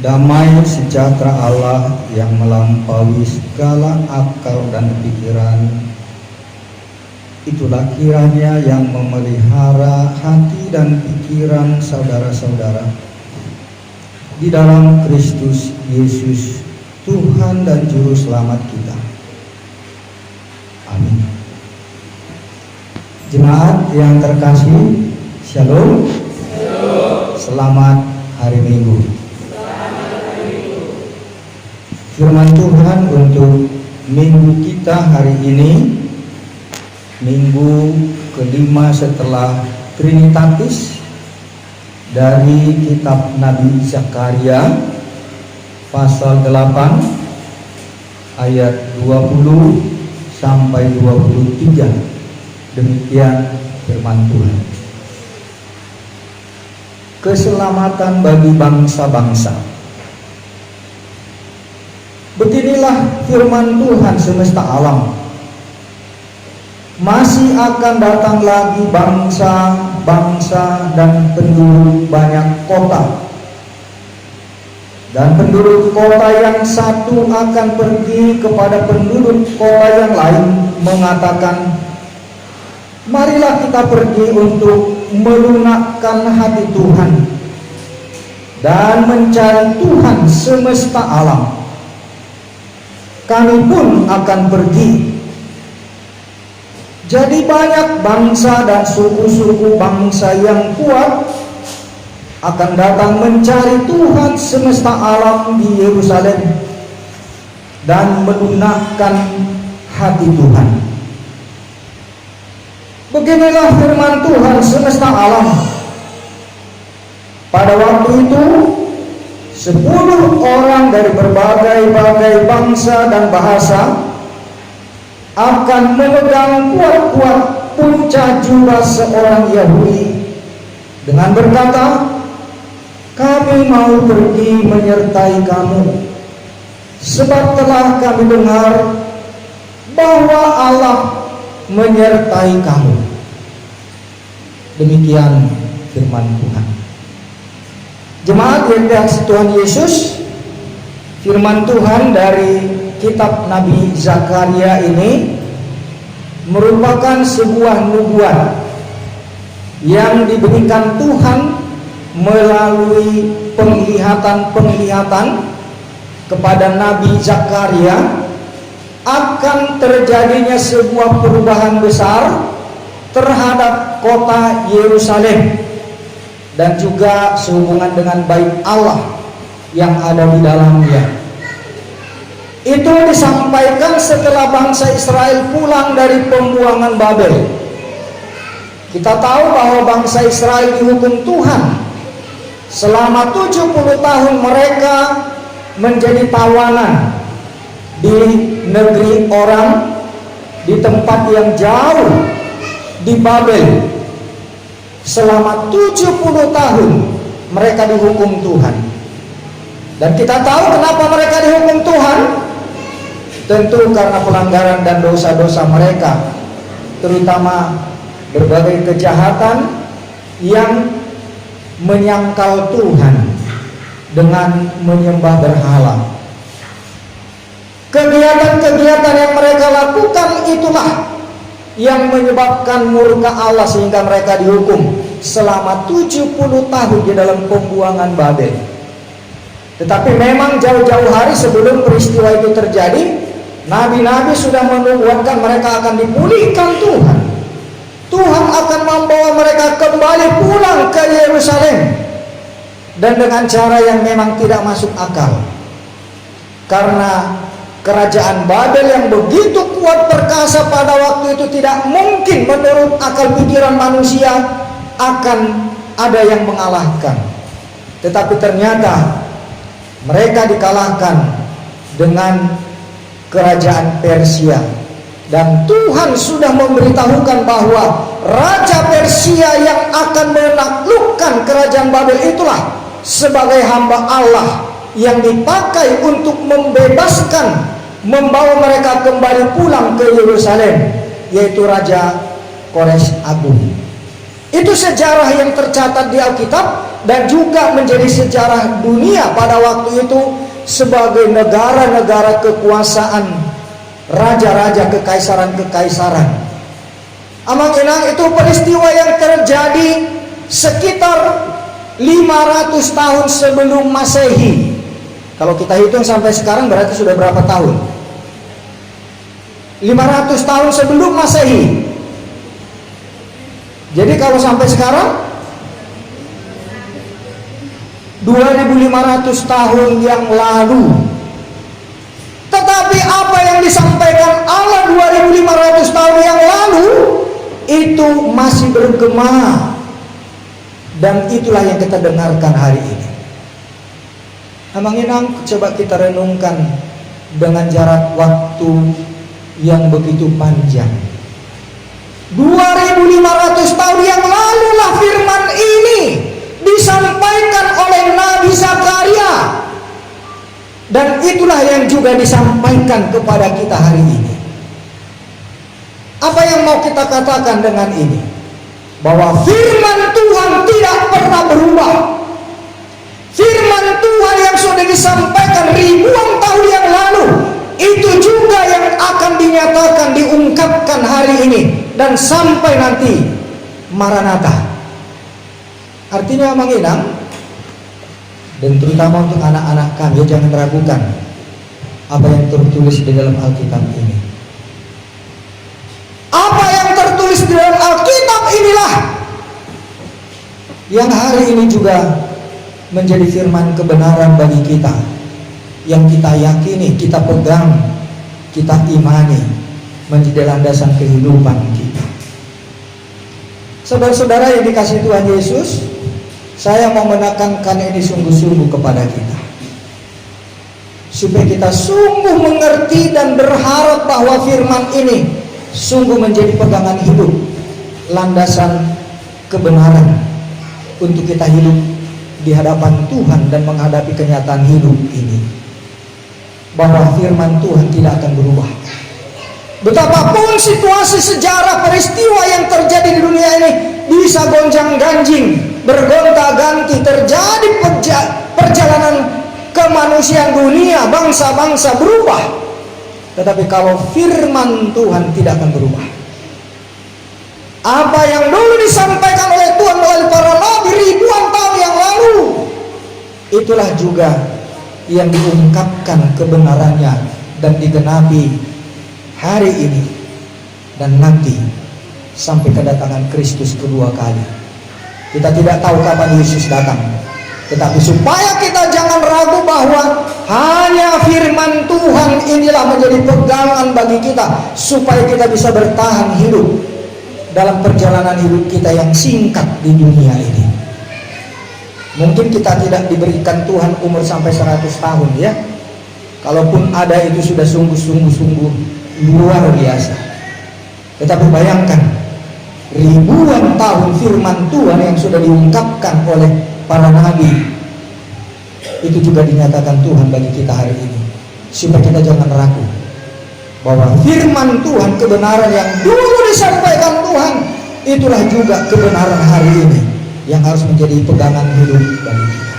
Damai sejahtera Allah yang melampaui segala akal dan pikiran, itulah kiranya yang memelihara hati dan pikiran saudara-saudara di dalam Kristus Yesus, Tuhan dan Juru Selamat kita. Amin. Jemaat yang terkasih, Shalom. Selamat hari Minggu. Firman Tuhan untuk minggu kita hari ini, minggu kelima setelah Trinitatis, dari kitab Nabi Zakaria pasal 8 ayat 20 sampai 23. Demikian firman Tuhan. Keselamatan bagi bangsa-bangsa. Beginilah firman Tuhan semesta alam. Masih akan datang lagi bangsa-bangsa dan penduduk banyak kota. Dan penduduk kota yang satu akan pergi kepada penduduk kota yang lain mengatakan, marilah kita pergi untuk melunakkan hati Tuhan dan mencari Tuhan semesta alam. Kami pun akan pergi. Jadi banyak bangsa dan suku-suku bangsa yang kuat akan datang mencari Tuhan semesta alam di Yerusalem dan melunakkan hati Tuhan. Beginilah firman Tuhan semesta alam. Pada waktu itu 10 orang dari berbagai-bagai bangsa dan bahasa akan memegang kuat-kuat punca jubah seorang Yahudi dengan berkata, kami mau pergi menyertai kamu, sebab telah kami dengar bahwa Allah menyertai kamu. Demikian firman Tuhan. Jemaat yang dikasihi Tuhan Yesus, firman Tuhan dari kitab Nabi Zakaria ini merupakan sebuah nubuat yang diberikan Tuhan melalui penglihatan-penglihatan kepada Nabi Zakaria akan terjadinya sebuah perubahan besar terhadap kota Yerusalem dan juga sehubungan dengan bait Allah yang ada di dalamnya. Itu disampaikan setelah bangsa Israel pulang dari pembuangan Babel. Kita tahu bahwa bangsa Israel dihukum Tuhan. Selama 70 tahun mereka menjadi tawanan di negeri orang, di tempat yang jauh, di Babel. Selama 70 tahun mereka dihukum Tuhan. Dan kita tahu kenapa mereka dihukum Tuhan. Tentu karena pelanggaran dan dosa-dosa mereka, terutama berbagai kejahatan yang menyangkal Tuhan dengan menyembah berhala. Kegiatan-kegiatan yang mereka lakukan itulah yang menyebabkan murka Allah sehingga mereka dihukum selama 70 tahun di dalam pembuangan Babel. Tetapi memang jauh-jauh hari sebelum peristiwa itu terjadi, nabi-nabi sudah menubuatkan mereka akan dipulihkan Tuhan. Tuhan akan membawa mereka kembali pulang ke Yerusalem, dan dengan cara yang memang tidak masuk akal. Karena kerajaan Babel yang begitu kuat perkasa pada waktu itu tidak mungkin menurut akal pikiran manusia akan ada yang mengalahkan. Tetapi ternyata mereka dikalahkan dengan kerajaan Persia. Dan Tuhan sudah memberitahukan bahwa Raja Persia yang akan menaklukkan kerajaan Babel itulah sebagai hamba Allah yang dipakai untuk membebaskan, membawa mereka kembali pulang ke Yerusalem, yaitu Raja Kores Agung. Itu sejarah yang tercatat di Alkitab dan juga menjadi sejarah dunia pada waktu itu sebagai negara-negara kekuasaan, raja-raja, kekaisaran-kekaisaran. Amang-inang, itu peristiwa yang terjadi sekitar 500 tahun sebelum Masehi. Kalau kita hitung sampai sekarang berarti sudah berapa tahun? 500 tahun sebelum Masehi. Jadi kalau sampai sekarang 2500 tahun yang lalu. Tetapi apa yang disampaikan Allah 2500 tahun yang lalu itu masih bergema, dan itulah yang kita dengarkan hari ini. Amang-inang, coba kita renungkan dengan jarak waktu yang begitu panjang. 2500 tahun yang lalu lah firman ini disampaikan oleh Nabi Zakaria, dan itulah yang juga disampaikan kepada kita hari ini. Apa yang mau kita katakan dengan ini? Bahwa firman Tuhan tidak pernah berubah. Firman Tuhan yang sudah disampaikan ribuan tahun yang lalu, itu juga yang akan dinyatakan, diungkapkan hari ini dan sampai nanti Maranatha. Artinya Amang-inang, dan terutama untuk anak-anak kami, jangan ragukan apa yang tertulis di dalam Alkitab ini. Apa yang tertulis di dalam Alkitab inilah yang hari ini juga menjadi firman kebenaran bagi kita, yang kita yakini, kita pegang, kita imani, menjadi landasan kehidupan kita. Saudara-saudara yang dikasihi Tuhan Yesus, saya mau menekankan ini sungguh-sungguh kepada kita, supaya kita sungguh mengerti dan berharap bahwa firman ini sungguh menjadi pegangan hidup, landasan kebenaran untuk kita hidup di hadapan Tuhan dan menghadapi kenyataan hidup ini. Bahwa firman Tuhan tidak akan berubah. Betapapun situasi, sejarah, peristiwa yang terjadi di dunia ini bisa gonjang-ganjing, bergonta-ganti, terjadi perjalanan kemanusiaan dunia, bangsa-bangsa berubah. Tetapi kalau firman Tuhan tidak akan berubah. Apa yang dulu disampaikan oleh Tuhan melalui para nabi ribuan tahun yang lalu, itulah juga yang diungkapkan kebenarannya dan digenapi hari ini dan nanti sampai kedatangan Kristus kedua kali. Kita tidak tahu kapan Yesus datang, tetapi supaya kita jangan ragu bahwa hanya firman Tuhan inilah menjadi pegangan bagi kita, supaya kita bisa bertahan hidup dalam perjalanan hidup kita yang singkat di dunia ini. Mungkin kita tidak diberikan Tuhan umur sampai 100 tahun ya. Kalaupun ada, itu sudah sungguh-sungguh luar biasa. Tetapi bayangkan ribuan tahun firman Tuhan yang sudah diungkapkan oleh para nabi, itu juga dinyatakan Tuhan bagi kita hari ini, supaya kita jangan ragu bahwa firman Tuhan, kebenaran yang dulu disampaikan Tuhan, itulah juga kebenaran hari ini yang harus menjadi pegangan hidup bagi kita.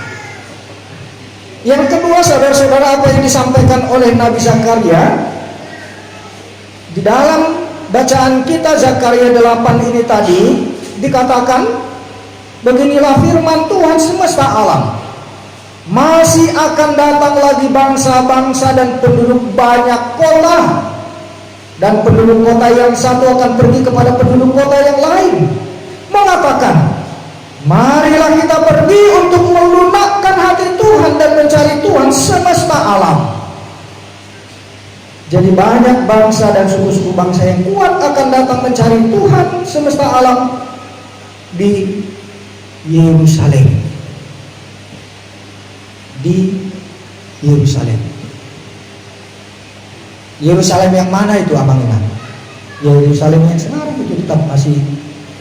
Yang kedua, saudara-saudara, apa yang disampaikan oleh Nabi Zakaria di dalam bacaan kita Zakaria 8 ini tadi, dikatakan beginilah firman Tuhan semesta alam, masih akan datang lagi bangsa-bangsa dan penduduk banyak kota, dan penduduk kota yang satu akan pergi kepada penduduk kota yang lain, mengatakan, marilah kita pergi untuk melunakkan hati Tuhan dan mencari Tuhan semesta alam. Jadi banyak bangsa dan suku-suku bangsa yang kuat akan datang mencari Tuhan semesta alam di Yerusalem. Di Yerusalem. Yerusalem yang mana itu, Amang-inang? Yerusalem yang sekarang itu tetap masih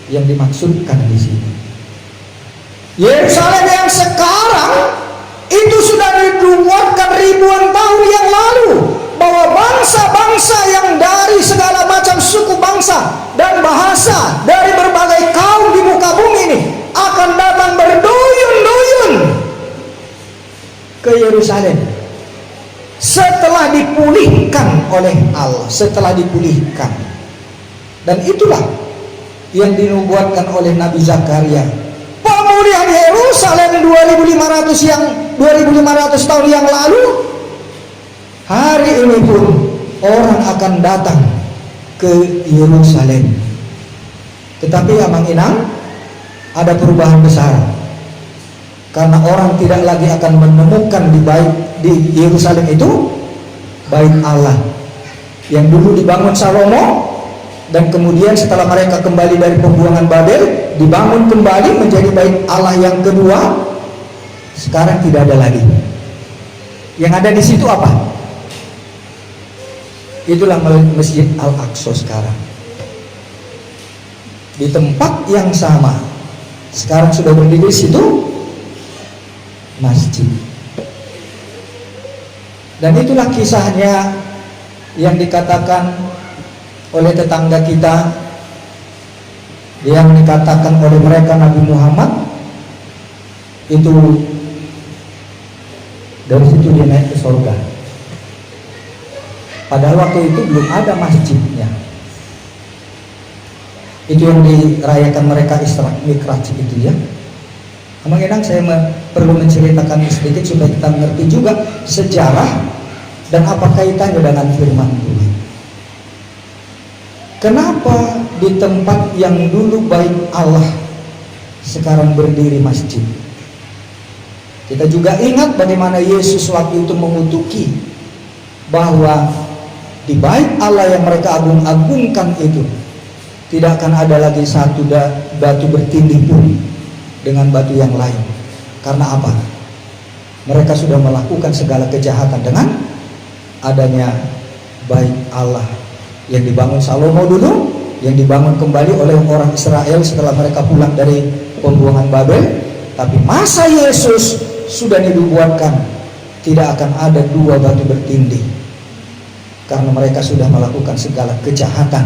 yang dimaksudkan di sini. Yerusalem yang sekarang itu sudah dibuatkan ribuan tahun yang lalu, bahwa bangsa-bangsa yang dari segala macam suku bangsa bangsa dan bahasa dari berbagai kaum di muka bumi ini akan datang berduyun-duyun ke Yerusalem setelah dipulihkan oleh Allah, setelah dipulihkan. Dan itulah yang dinubuatkan oleh Nabi Zakaria. Pemulihan Yerusalem 2500 tahun yang lalu, hari ini pun orang akan datang ke Yerusalem. Tetapi Amang Inang, ada perubahan besar. Karena orang tidak lagi akan menemukan di Yerusalem itu bait Allah yang dulu dibangun Salomo, dan kemudian setelah mereka kembali dari pembuangan Babel, dibangun kembali menjadi bait Allah yang kedua. Sekarang tidak ada lagi. Yang ada di situ apa? Itulah Masjid Al-Aqsa sekarang. Di tempat yang sama sekarang sudah berdiri di situ masjid. Dan itulah kisahnya yang dikatakan oleh tetangga kita, yang dikatakan oleh mereka Nabi Muhammad itu dari situ dia naik ke surga. Padahal waktu itu belum ada masjidnya. Itu yang dirayakan mereka Isra Mi'raj itu ya. Amang Inang, saya perlu menceritakan sedikit supaya kita mengerti juga sejarah dan apa kaitannya dengan firman Tuhan. Kenapa di tempat yang dulu bait Allah sekarang berdiri masjid? Kita juga ingat bagaimana Yesus waktu itu mengutuki bahwa di bait Allah yang mereka agung-agungkan itu tidak akan ada lagi satu batu bertindih pun dengan batu yang lain. Karena apa? Mereka sudah melakukan segala kejahatan dengan adanya bait Allah yang dibangun Salomo dulu, yang dibangun kembali oleh orang Israel setelah mereka pulang dari pembuangan Babel. Tapi masa Yesus sudah dinubuatkan tidak akan ada dua batu bertindih, karena mereka sudah melakukan segala kejahatan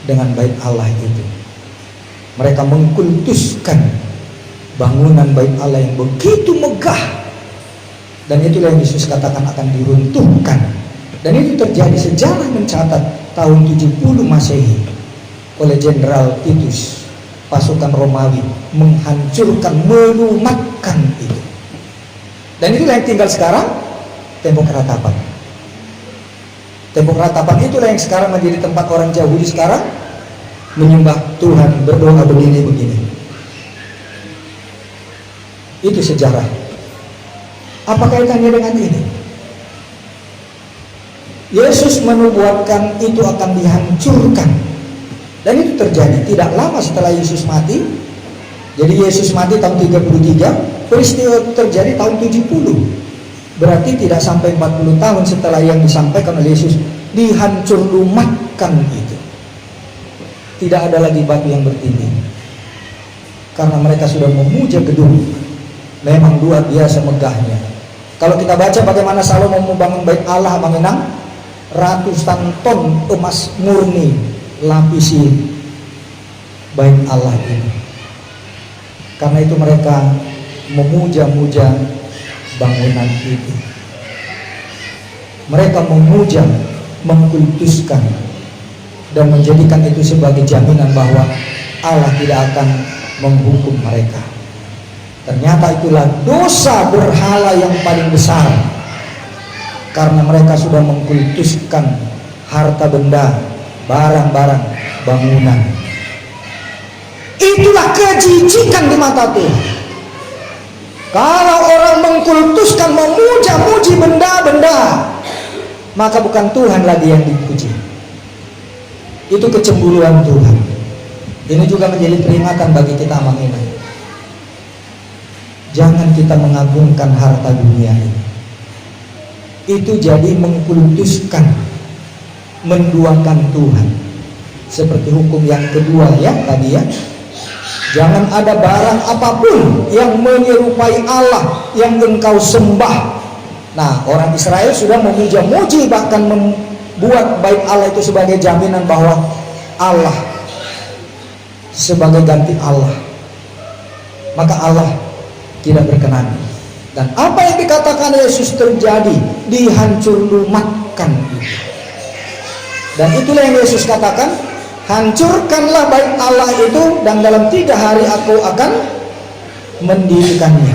dengan bait Allah itu. Mereka mengkultuskan bangunan bait Allah yang begitu megah, dan itulah yang Yesus katakan akan diruntuhkan. Dan itu terjadi, sejarah mencatat tahun 70 Masehi oleh Jenderal Titus, pasukan Romawi menghancurkan, melumatkan itu. Dan itulah yang tinggal sekarang, tembok ratapan. Tembok ratapan itulah yang sekarang menjadi tempat orang Yahudi sekarang menyembah Tuhan, berdoa begini-begini. Itu sejarah. Apa kaitannya dengan ini? Yesus menubuatkan itu akan dihancurkan. Dan itu terjadi tidak lama setelah Yesus mati. Jadi Yesus mati tahun 33, peristiwa terjadi tahun 70. Berarti tidak sampai 40 tahun setelah yang disampaikan oleh Yesus, dihancur lumatkan itu. Tidak ada lagi batu yang bertindih, karena mereka sudah memuja gedung. Memang luar biasa megahnya. Kalau kita baca bagaimana Salomo membangun bait Allah, Abang Enang, ratusan ton emas murni lapisi bait Allah ini. Karena itu mereka memuja-muja bangunan itu. Mereka memuja, mengkultuskan, dan menjadikan itu sebagai jaminan bahwa Allah tidak akan menghukum mereka. Ternyata itulah dosa berhala yang paling besar, karena mereka sudah mengkultuskan harta benda, barang-barang, bangunan. Itulah kejijikan di mata Tuhan. Kalau orang mengkultuskan, memuja-muji benda-benda, maka bukan Tuhan lagi yang dipuji. Itu kecemburuan Tuhan. Ini juga menjadi peringatan bagi kita, Amang Inang. Jangan kita mengagungkan harta dunia ini. Itu jadi mengkultuskan, menduakan Tuhan. Seperti hukum yang kedua ya tadi ya. Jangan ada barang apapun yang menyerupai Allah yang engkau sembah. Nah, orang Israel sudah memuja-muji, bahkan membuat bait Allah itu sebagai jaminan bahwa Allah sebagai ganti Allah, maka Allah tidak berkenan. Dan apa yang dikatakan Yesus terjadi, dihancur lumatkan itu. Dan itulah yang Yesus katakan, hancurkanlah bait Allah itu, dan dalam 3 hari aku akan mendirikannya.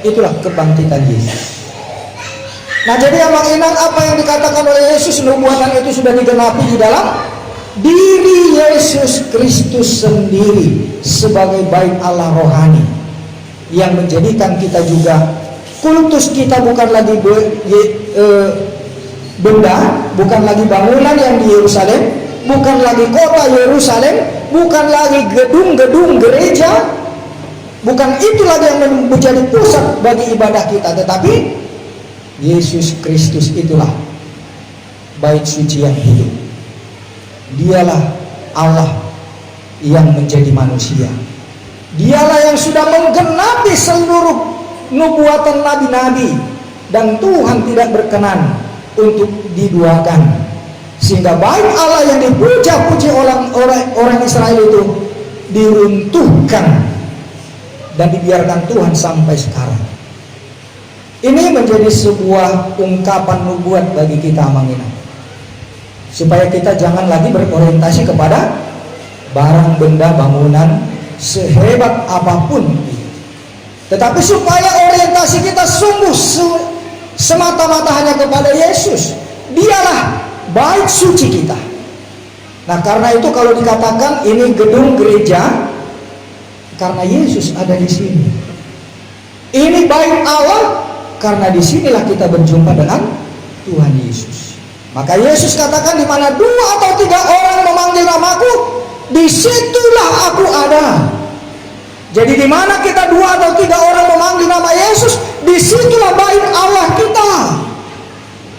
Itulah kebangkitan Yesus. Nah, jadi abang inang, apa yang dikatakan oleh Yesus, nubuatan itu sudah digenapi di dalam diri Yesus Kristus sendiri sebagai bait Allah rohani, yang menjadikan kita juga kultus kita bukan lagi benda, bukan lagi bangunan yang di Yerusalem, bukan lagi kota Yerusalem, bukan lagi gedung-gedung gereja, bukan itu lagi yang menjadi pusat bagi ibadah kita, tetapi Yesus Kristus itulah bait suci yang hidup. Dialah Allah yang menjadi manusia. Dialah yang sudah menggenapi seluruh nubuatan nabi-nabi, dan Tuhan tidak berkenan untuk diduakan, sehingga bait Allah yang dipuja-puji orang Israel itu diruntuhkan dan dibiarkan Tuhan sampai sekarang. Ini menjadi sebuah ungkapan nubuat bagi kita, Mangina, supaya kita jangan lagi berorientasi kepada barang, benda, bangunan sehebat apapun, tetapi supaya orientasi kita sungguh semata-mata hanya kepada Yesus. Dialah bait suci kita. Nah, karena itu kalau dikatakan ini gedung gereja, karena Yesus ada di sini. Ini bait Allah, karena disinilah kita berjumpa dengan Tuhan Yesus. Maka Yesus katakan, di mana 2 atau 3 orang memanggil namaku, disitulah aku ada. Jadi di mana kita 2 atau 3 orang memanggil nama Yesus, disitulah bait Allah kita.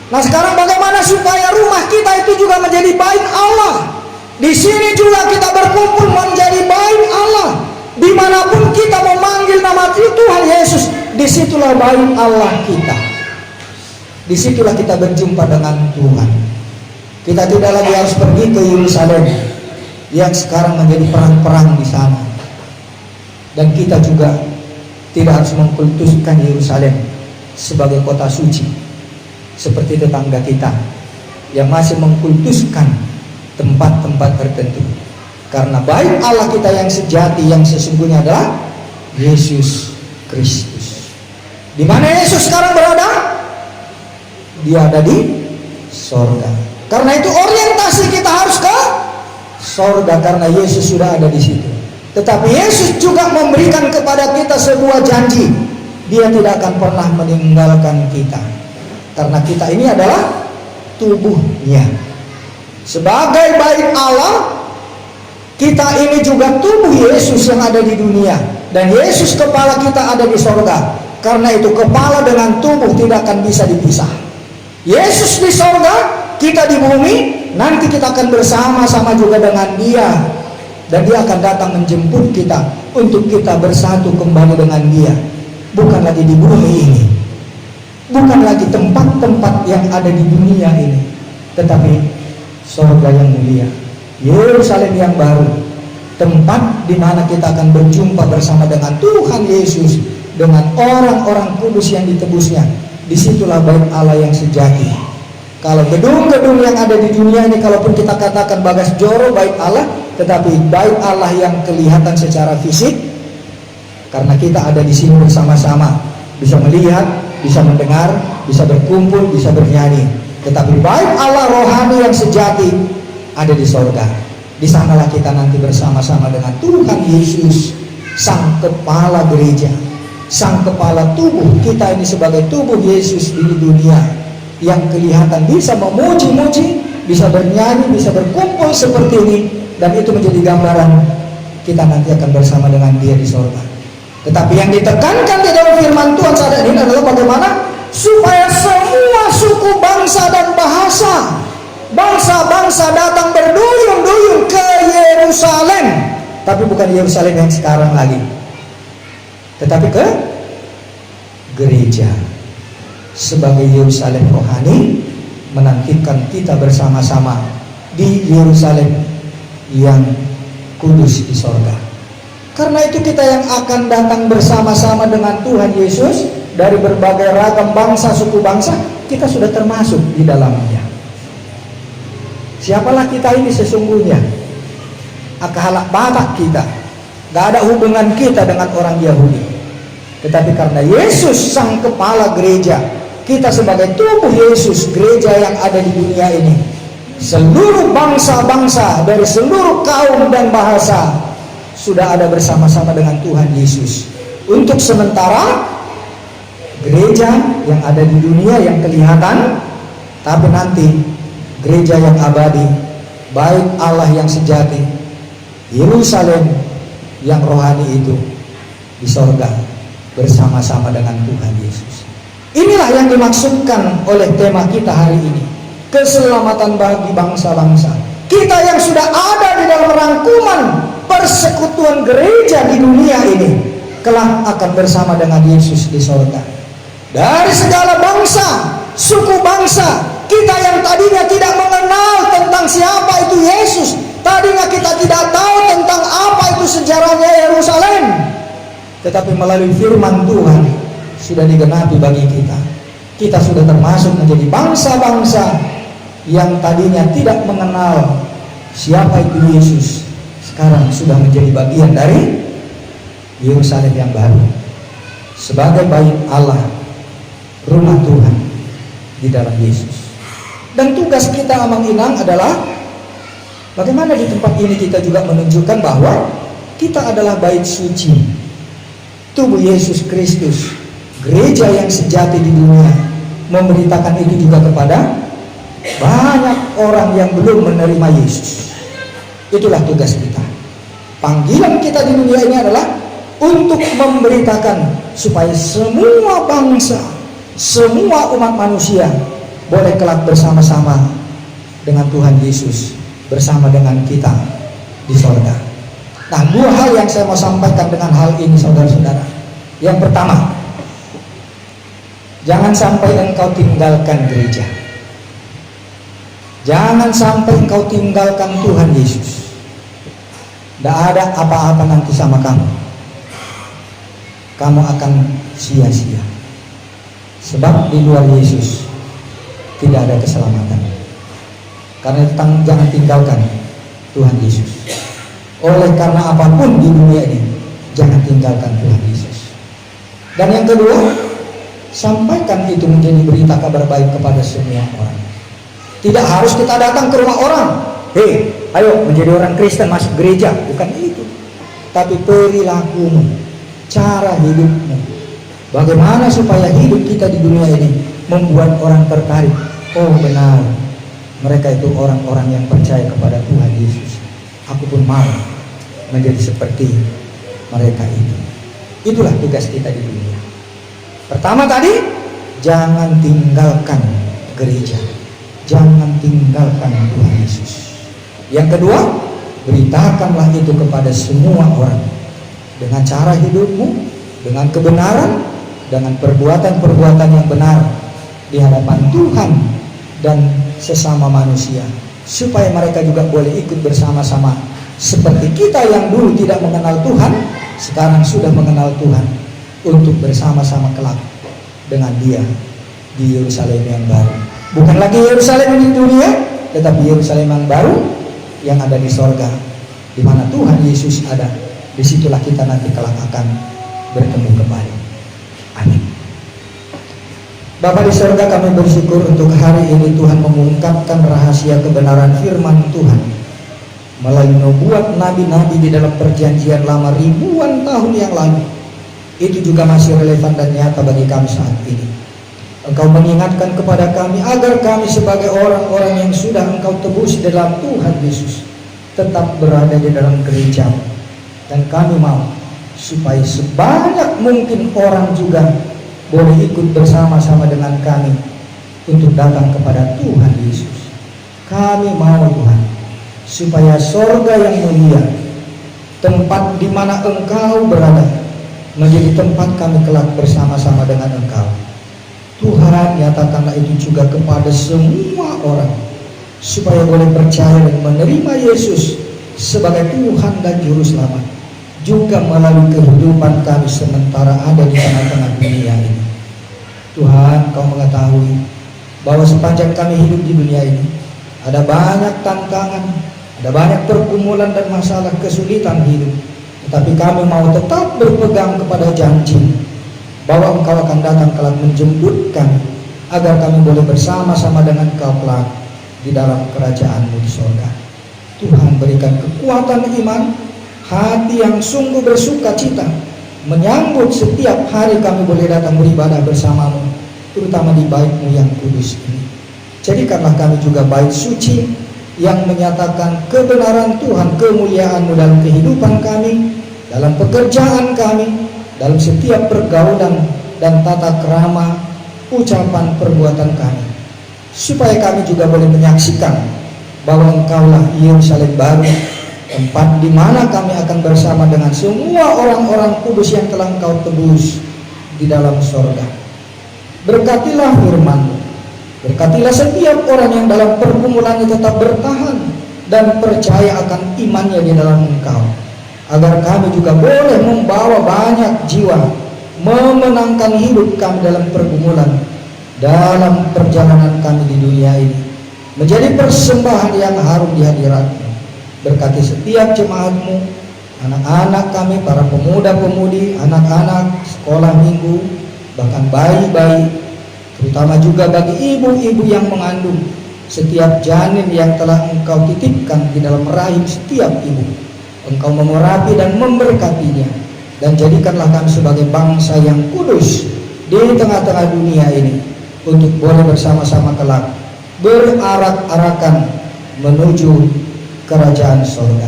Nah, sekarang bagaimana supaya rumah kita itu juga menjadi bait Allah? Di sini juga kita berkumpul menjadi bait Allah. Dimanapun kita memanggil nama Tuhan Yesus, disitulah bait Allah kita. Disitulah kita berjumpa dengan Tuhan. Kita tidak lagi harus pergi ke Yerusalem yang sekarang menjadi perang-perang di sana. Dan kita juga tidak harus mengkultuskan Yerusalem sebagai kota suci seperti tetangga kita yang masih mengkultuskan tempat-tempat tertentu. Karena bait Allah kita yang sejati, yang sesungguhnya adalah Yesus Kristus. Di mana Yesus sekarang berada? Dia ada di sorga. Karena itu orientasi kita harus ke sorga, karena Yesus sudah ada di situ. Tetapi Yesus juga memberikan kepada kita sebuah janji. Dia tidak akan pernah meninggalkan kita, karena kita ini adalah tubuhnya. Sebagai bait Allah, kita ini juga tubuh Yesus yang ada di dunia. Dan Yesus kepala kita ada di sorga. Karena itu kepala dengan tubuh tidak akan bisa dipisah. Yesus di sorga, kita di bumi. Nanti kita akan bersama-sama juga dengan Dia. Dan Dia akan datang menjemput kita untuk kita bersatu kembali dengan Dia. Bukan lagi di bumi ini, bukan lagi tempat-tempat yang ada di dunia ini, tetapi sorga yang mulia, Yerusalem yang baru, tempat di mana kita akan berjumpa bersama dengan Tuhan Yesus, dengan orang-orang kudus yang ditebusnya. Disitulah bait Allah yang sejati. Kalau gedung-gedung yang ada di dunia ini, kalaupun kita katakan bagas joro bait Allah, tetapi bait Allah yang kelihatan secara fisik, karena kita ada di sini bersama-sama, bisa melihat, bisa mendengar, bisa berkumpul, bisa bernyanyi. Tetapi bait Allah rohani yang sejati ada di sorga. Di sanalah kita nanti bersama-sama dengan Tuhan Yesus, Sang Kepala Gereja, Sang Kepala tubuh kita ini sebagai tubuh Yesus di dunia, yang kelihatan bisa memuji-muji, bisa bernyanyi, bisa berkumpul seperti ini. Dan itu menjadi gambaran kita nanti akan bersama dengan Dia di sorga. Tetapi yang ditekankan di dalam firman Tuhan saat ini adalah bagaimana supaya semua suku, bangsa dan bahasa, bangsa-bangsa datang berduyun-duyun ke Yerusalem. Tapi bukan Yerusalem yang sekarang lagi, tetapi ke gereja sebagai Yerusalem rohani, menantikan kita bersama-sama di Yerusalem yang kudus di sorga. Karena itu kita yang akan datang bersama-sama dengan Tuhan Yesus dari berbagai ragam bangsa, suku bangsa, kita sudah termasuk di dalamnya. Siapalah kita ini sesungguhnya? Akahalak Batak kita, gak ada hubungan kita dengan orang Yahudi. Tetapi karena Yesus sang kepala gereja, kita sebagai tubuh Yesus, gereja yang ada di dunia ini, seluruh bangsa-bangsa dari seluruh kaum dan bahasa sudah ada bersama-sama dengan Tuhan Yesus. Untuk sementara gereja yang ada di dunia yang kelihatan, tapi nanti gereja yang abadi, bait Allah yang sejati, Yerusalem yang rohani itu di sorga bersama-sama dengan Tuhan Yesus. Inilah yang dimaksudkan oleh tema kita hari ini, keselamatan bagi bangsa-bangsa. Kita yang sudah ada di dalam rangkuman persekutuan gereja di dunia ini, kelak akan bersama dengan Yesus di sorga. Dari segala bangsa, suku bangsa, kita yang tadinya tidak mengenal tentang siapa itu Yesus, tadinya kita tidak tahu tentang apa itu sejarahnya Yerusalem, tetapi melalui firman Tuhan sudah digenapi bagi kita. Kita sudah termasuk menjadi bangsa-bangsa yang tadinya tidak mengenal siapa itu Yesus, sekarang sudah menjadi bagian dari Yerusalem yang baru, sebagai bait Allah, rumah Tuhan di dalam Yesus. Dan tugas kita Amang Inang adalah bagaimana di tempat ini kita juga menunjukkan bahwa kita adalah bait suci, tubuh Yesus Kristus, gereja yang sejati di dunia. Memberitakan itu juga kepada banyak orang yang belum menerima Yesus. Itulah tugas kita. Panggilan kita di dunia ini adalah untuk memberitakan supaya semua bangsa, semua umat manusia boleh kelak bersama-sama dengan Tuhan Yesus, bersama dengan kita di sorga. Nah, dua hal yang saya mau sampaikan dengan hal ini, saudara-saudara. Yang pertama, jangan sampai engkau tinggalkan gereja. Jangan sampai engkau tinggalkan Tuhan Yesus. Tidak ada apa-apa nanti sama kamu. Kamu akan sia-sia. Sebab di luar Yesus tidak ada keselamatan. Karena itu jangan tinggalkan Tuhan Yesus. Oleh karena apapun di dunia ini, jangan tinggalkan Tuhan Yesus. Dan yang kedua, sampaikan itu menjadi berita kabar baik kepada semua orang. Tidak harus kita datang ke rumah orang, hei, ayo menjadi orang Kristen masuk gereja, bukan itu. Tapi perilakumu, cara hidupmu, bagaimana supaya hidup kita di dunia ini membuat orang tertarik. Oh benar, mereka itu orang-orang yang percaya kepada Tuhan Yesus. Aku pun mau menjadi seperti mereka itu. Itulah tugas kita di dunia. Pertama tadi, jangan tinggalkan gereja, jangan tinggalkan Tuhan Yesus. Yang kedua, beritakanlah itu kepada semua orang dengan cara hidupmu, dengan kebenaran, dengan perbuatan-perbuatan yang benar di hadapan Tuhan dan sesama manusia, supaya mereka juga boleh ikut bersama-sama seperti kita yang dulu tidak mengenal Tuhan, sekarang sudah mengenal Tuhan, untuk bersama-sama kelak dengan Dia di Yerusalem yang baru. Bukan lagi Yerusalem di dunia, tetapi Yerusalem yang baru yang ada di sorga, di mana Tuhan Yesus ada. Disitulah kita nanti kelak akan bertemu kembali. Amin. Bapa di sorga, kami bersyukur untuk hari ini Tuhan mengungkapkan rahasia kebenaran firman Tuhan melalui nubuat nabi-nabi di dalam perjanjian lama ribuan tahun yang lalu. Itu juga masih relevan dan nyata bagi kami saat ini. Engkau mengingatkan kepada kami agar kami sebagai orang-orang yang sudah Engkau tebus dalam Tuhan Yesus tetap berada di dalam gereja. Dan kami mau supaya sebanyak mungkin orang juga boleh ikut bersama-sama dengan kami untuk datang kepada Tuhan Yesus. Kami mau Tuhan, supaya sorga yang mulia, tempat di mana Engkau berada, menjadi tempat kami kelak bersama-sama dengan Engkau. Tuhan, nyatakanlah itu juga kepada semua orang, supaya boleh percaya dan menerima Yesus sebagai Tuhan dan Juru Selamat, juga melalui kehidupan kami sementara ada di tengah-tengah dunia ini. Tuhan, Kau mengetahui bahwa sepanjang kami hidup di dunia ini ada banyak tantangan, ada banyak pergumulan dan masalah kesulitan hidup. Tetapi kami mau tetap berpegang kepada janji bahwa Engkau akan datang kelak menjemput kami, agar kami boleh bersama-sama dengan Kau kelak di dalam kerajaan-Mu di surga. Tuhan, berikan kekuatan iman, hati yang sungguh bersuka cita menyambut setiap hari kami boleh datang beribadah bersama-Mu, terutama di bait-Mu yang kudus ini. Jadikanlah kami juga bait suci yang menyatakan kebenaran Tuhan, kemuliaan-Mu dalam kehidupan kami, dalam pekerjaan kami, dalam setiap pergaulan dan tata krama, ucapan perbuatan kami, supaya kami juga boleh menyaksikan bahwa Engkaulah Yerusalem baru, tempat di mana kami akan bersama dengan semua orang-orang kudus yang telah Engkau tebus di dalam sorga. Berkatilah firman-Mu, berkatilah setiap orang yang dalam pergumulannya tetap bertahan dan percaya akan imannya di dalam Engkau, agar kami juga boleh membawa banyak jiwa, memenangkan hidup kami dalam pergumulan, dalam perjalanan kami di dunia ini, menjadi persembahan yang harum di hadirat-Mu. Berkati setiap jemaat-Mu, anak-anak kami, para pemuda-pemudi, anak-anak sekolah minggu, bahkan bayi-bayi, terutama juga bagi ibu-ibu yang mengandung, setiap janin yang telah Engkau titipkan di dalam rahim setiap ibu. Engkau memurapi dan memberkatinya, dan jadikanlah kami sebagai bangsa yang kudus di tengah-tengah dunia ini, untuk boleh bersama-sama kelak berarak-arakan menuju kerajaan sorga.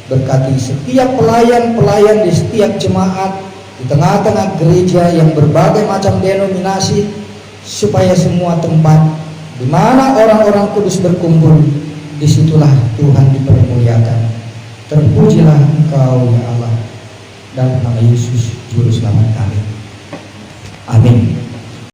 Berkati setiap pelayan-pelayan di setiap jemaat, di tengah-tengah gereja yang berbagai macam denominasi, supaya semua tempat di mana orang-orang kudus berkumpul, disitulah Tuhan dipermuliakan. Terpujilah Engkau ya Allah, dalam nama Yesus Juru Selamat kami. Amin.